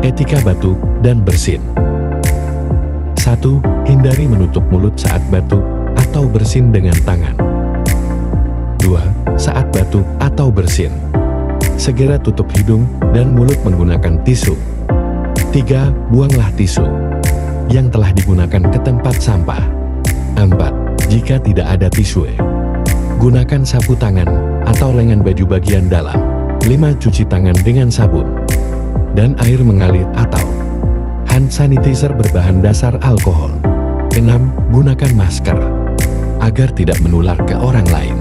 Etika batuk dan bersin. 1. Hindari menutup mulut saat batuk atau bersin dengan tangan. 2. Saat batuk atau bersin, segera tutup hidung dan mulut menggunakan tisu. 3. Buanglah tisu yang telah digunakan ke tempat sampah. 4. Jika tidak ada tisu, gunakan sapu tangan atau lengan baju bagian dalam. 5. Cuci tangan dengan sabun dan air mengalir atau hand sanitizer berbahan dasar alkohol. 6. Gunakan masker agar tidak menular ke orang lain.